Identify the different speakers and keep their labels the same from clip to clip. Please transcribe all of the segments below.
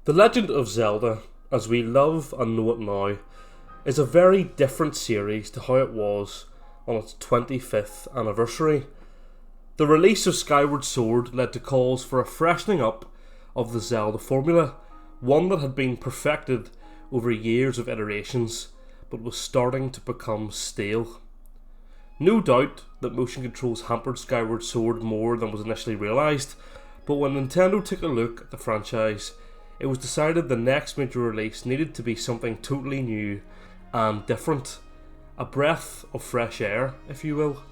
Speaker 1: The Legend of Zelda, as we love and know it now, is a very different series to how it was on its 25th anniversary. The release of Skyward Sword led to calls for a freshening up of the Zelda formula, one that had been perfected over years of iterations, but was starting to become stale. No doubt that motion controls hampered Skyward Sword more than was initially realised, but when Nintendo took a look at the franchise, it was decided the next major release needed to be something totally new and different. A breath of fresh air, if you will.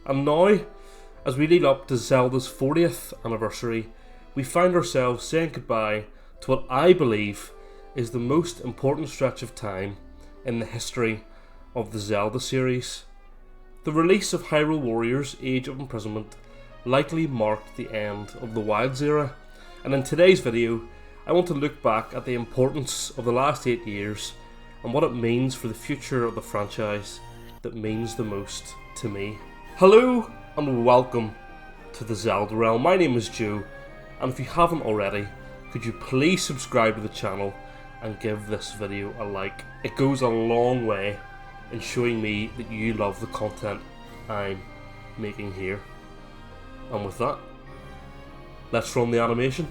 Speaker 1: And now, as we lead up to Zelda's 40th anniversary, we find ourselves saying goodbye to what I believe is the most important stretch of time in the history of the Zelda series. The release of Hyrule Warriors: Age of Imprisonment likely marked the end of the Wilds era, and in today's video I want to look back at the importance of the last 8 years and what it means for the future of the franchise that means the most to me. Hello and welcome to the Zelda realm. My name is Joe, and if you haven't already, could you please subscribe to the channel and give this video a like. It goes a long way in showing me that you love the content I'm making here. And with that, let's run the animation.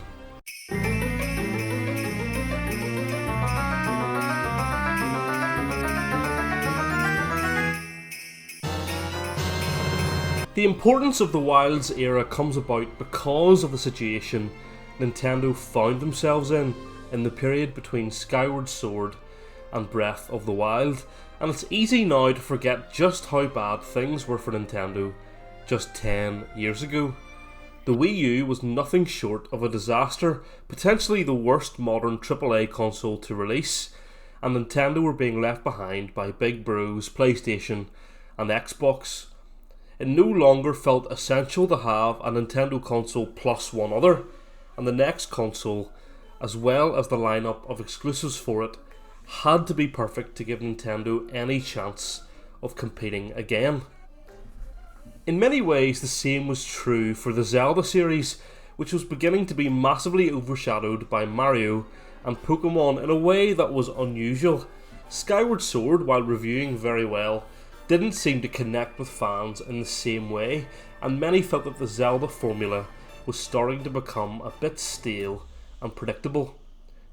Speaker 1: The importance of the Wilds era comes about because of the situation Nintendo found themselves in the period between Skyward Sword and Breath of the Wild, and it's easy now to forget just how bad things were for Nintendo just 10 years ago. The Wii U was nothing short of a disaster, potentially the worst modern AAA console to release, and Nintendo were being left behind by Big Bros, PlayStation and Xbox. It no longer felt essential to have a Nintendo console plus one other, and the next console, as well as the lineup of exclusives for it, had to be perfect to give Nintendo any chance of competing again. In many ways, the same was true for the Zelda series, which was beginning to be massively overshadowed by Mario and Pokemon in a way that was unusual. Skyward Sword, while reviewing very well, didn't seem to connect with fans in the same way, and many felt that the Zelda formula was starting to become a bit stale and predictable.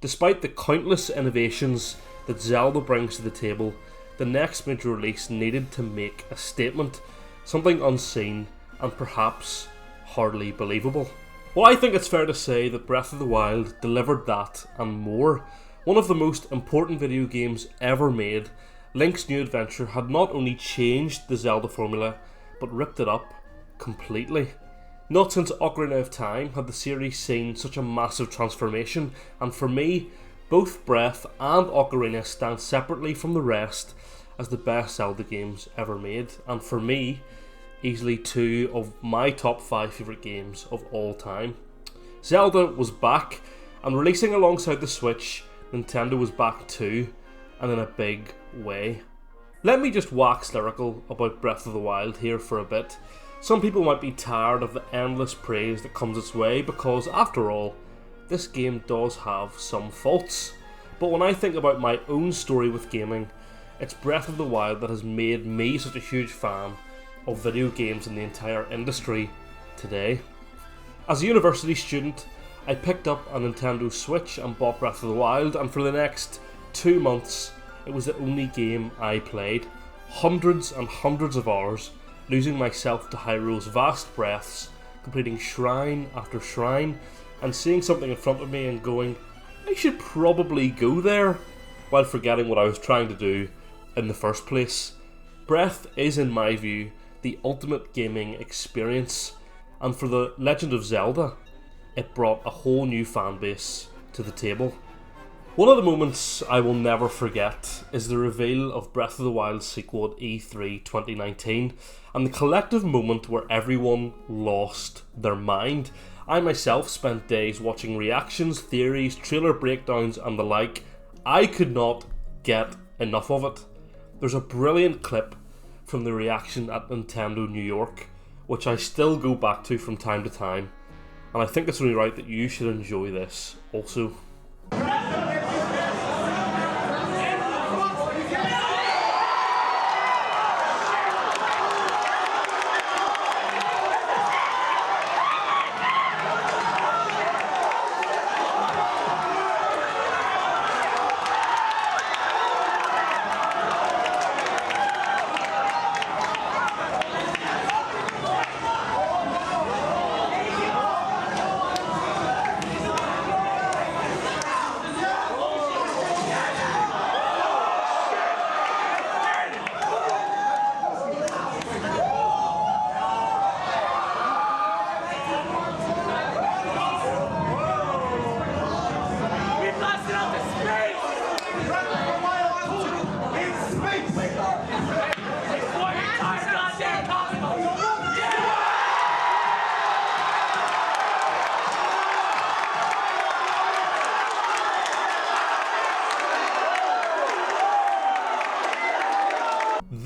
Speaker 1: Despite the countless innovations that Zelda brings to the table, the next major release needed to make a statement, something unseen and perhaps hardly believable. Well, I think it's fair to say that Breath of the Wild delivered that and more. One of the most important video games ever made, Link's new adventure had not only changed the Zelda formula, but ripped it up completely. Not since Ocarina of Time had the series seen such a massive transformation, and for me, both Breath and Ocarina stand separately from the rest as the best Zelda games ever made, and for me, easily two of my top 5 favourite games of all time. Zelda was back, and releasing alongside the Switch, Nintendo was back too, and in a big way. Let me just wax lyrical about Breath of the Wild here for a bit. Some people might be tired of the endless praise that comes its way because, after all, this game does have some faults. But when I think about my own story with gaming, it's Breath of the Wild that has made me such a huge fan of video games in the entire industry today. As a university student, I picked up a Nintendo Switch and bought Breath of the Wild, and for the next 2 months it was the only game I played. Hundreds and hundreds of hours, losing myself to Hyrule's vast breadths, completing shrine after shrine, and seeing something in front of me and going, I should probably go there, while forgetting what I was trying to do in the first place. Breath is, in my view, the ultimate gaming experience, and for the Legend of Zelda, it brought a whole new fan base to the table. One of the moments I will never forget is the reveal of Breath of the Wild sequel at E3 2019, and the collective moment where everyone lost their mind. I myself spent days watching reactions, theories, trailer breakdowns and the like. I could not get enough of it. There's a brilliant clip from the reaction at Nintendo New York, which I still go back to from time to time, and I think it's only right that you should enjoy this also.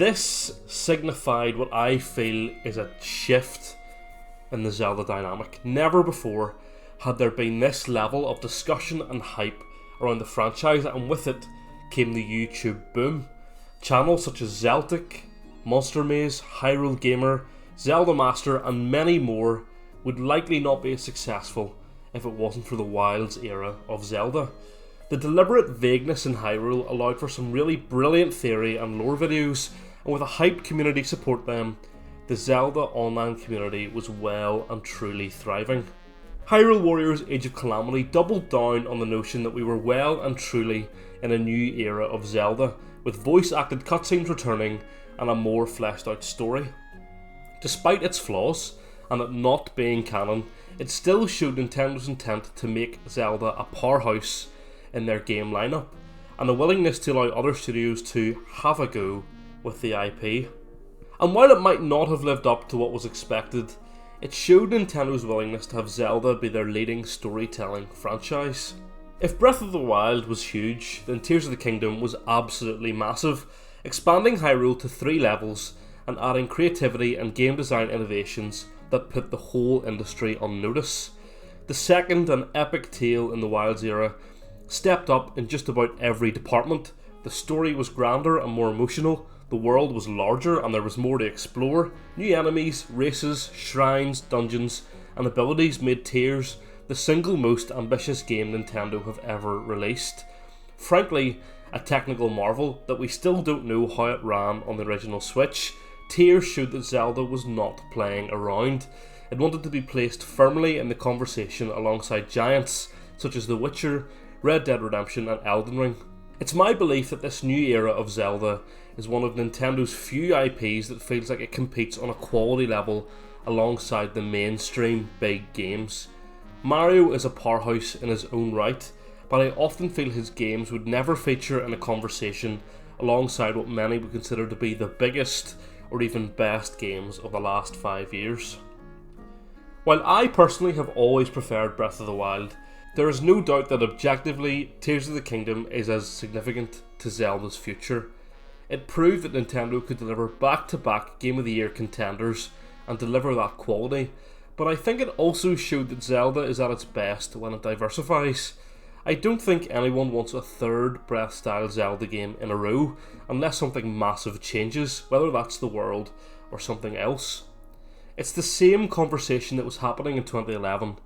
Speaker 1: This signified what I feel is a shift in the Zelda dynamic. Never before had there been this level of discussion and hype around the franchise, and with it came the YouTube boom. Channels such as Zeltic, Monster Maze, Hyrule Gamer, Zelda Master and many more would likely not be as successful if it wasn't for the Wilds era of Zelda. The deliberate vagueness in Hyrule allowed for some really brilliant theory and lore videos, and with a hyped community support them, the Zelda online community was well and truly thriving. Hyrule Warriors Age of Calamity doubled down on the notion that we were well and truly in a new era of Zelda, with voice acted cutscenes returning and a more fleshed out story. Despite its flaws, and it not being canon, it still showed Nintendo's intent to make Zelda a powerhouse in their game lineup, and a willingness to allow other studios to have a go with the IP. And while it might not have lived up to what was expected, it showed Nintendo's willingness to have Zelda be their leading storytelling franchise. If Breath of the Wild was huge, then Tears of the Kingdom was absolutely massive, expanding Hyrule to 3 levels and adding creativity and game design innovations that put the whole industry on notice. The second and epic tale in the Wilds era stepped up in just about every department. The story was grander and more emotional, the world was larger and there was more to explore. New enemies, races, shrines, dungeons and abilities made Tears the single most ambitious game Nintendo have ever released. Frankly, a technical marvel that we still don't know how it ran on the original Switch. Tears showed that Zelda was not playing around. It wanted to be placed firmly in the conversation alongside giants such as The Witcher, Red Dead Redemption and Elden Ring. It's my belief that this new era of Zelda is one of Nintendo's few IPs that feels like it competes on a quality level alongside the mainstream big games. Mario is a powerhouse in his own right, but I often feel his games would never feature in a conversation alongside what many would consider to be the biggest or even best games of the last 5 years. While I personally have always preferred Breath of the Wild, there is no doubt that objectively, Tears of the Kingdom is as significant to Zelda's future. It proved that Nintendo could deliver back-to-back Game of the Year contenders and deliver that quality, but I think it also showed that Zelda is at its best when it diversifies. I don't think anyone wants a third Breath-style Zelda game in a row unless something massive changes, whether that's the world or something else. It's the same conversation that was happening in 2011,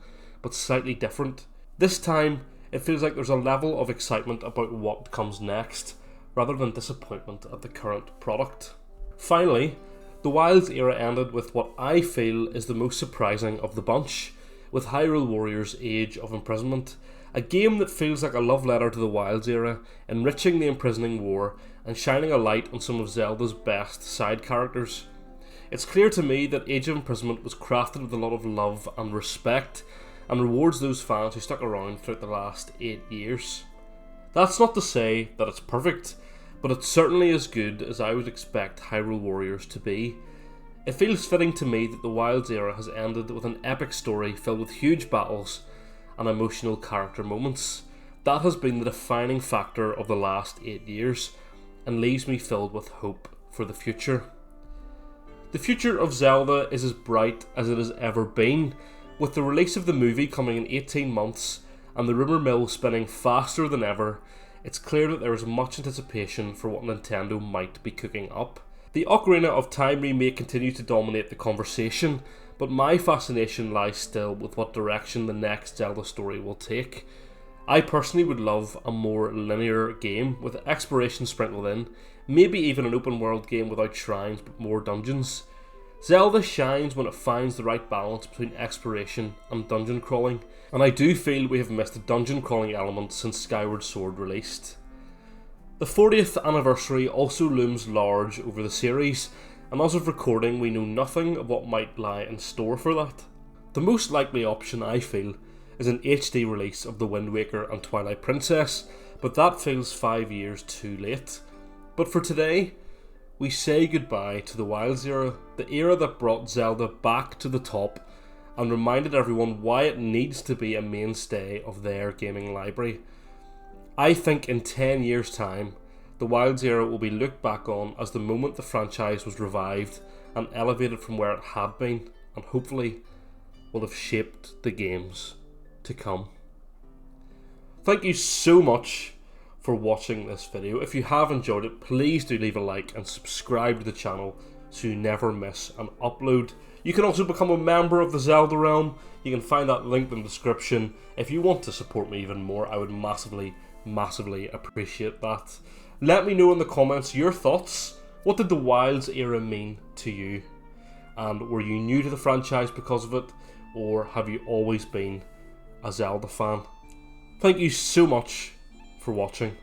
Speaker 1: but slightly different. This time, it feels like there's a level of excitement about what comes next, rather than disappointment at the current product. Finally, the Wilds era ended with what I feel is the most surprising of the bunch, with Hyrule Warriors Age of Imprisonment, a game that feels like a love letter to the Wilds era, enriching the imprisoning war and shining a light on some of Zelda's best side characters. It's clear to me that Age of Imprisonment was crafted with a lot of love and respect, and rewards those fans who stuck around throughout the last 8 years. That's not to say that it's perfect, but it's certainly as good as I would expect Hyrule Warriors to be. It feels fitting to me that the Wilds era has ended with an epic story filled with huge battles and emotional character moments. That has been the defining factor of the last 8 years, and leaves me filled with hope for the future. The future of Zelda is as bright as it has ever been, with the release of the movie coming in 18 months and the rumour mill spinning faster than ever. It's clear that there is much anticipation for what Nintendo might be cooking up. The Ocarina of Time remake continues to dominate the conversation, but my fascination lies still with what direction the next Zelda story will take. I personally would love a more linear game with exploration sprinkled in, maybe even an open world game without shrines but more dungeons. Zelda shines when it finds the right balance between exploration and dungeon crawling, and I do feel we have missed a dungeon crawling element since Skyward Sword released. The 40th anniversary also looms large over the series, and as of recording we know nothing of what might lie in store for that. The most likely option, I feel, is an HD release of The Wind Waker and Twilight Princess, but that feels 5 years too late. But for today, we say goodbye to the Wilds era, the era that brought Zelda back to the top and reminded everyone why it needs to be a mainstay of their gaming library. I think in 10 years' time, the the Wilds era will be looked back on as the moment the franchise was revived and elevated from where it had been, and hopefully will have shaped the games to come. Thank you so much for watching this video. If you have enjoyed it, please do leave a like and subscribe to the channel so you never miss an upload. You can also become a member of the Zelda Realm. You can find that linked in the description. If you want to support me even more, I would massively appreciate that. Let me know in the comments your thoughts. What did the Wilds era mean to you? And were you new to the franchise because of it, or have you always been a Zelda fan? Thank you so much for watching.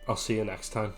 Speaker 1: I'll see you next time.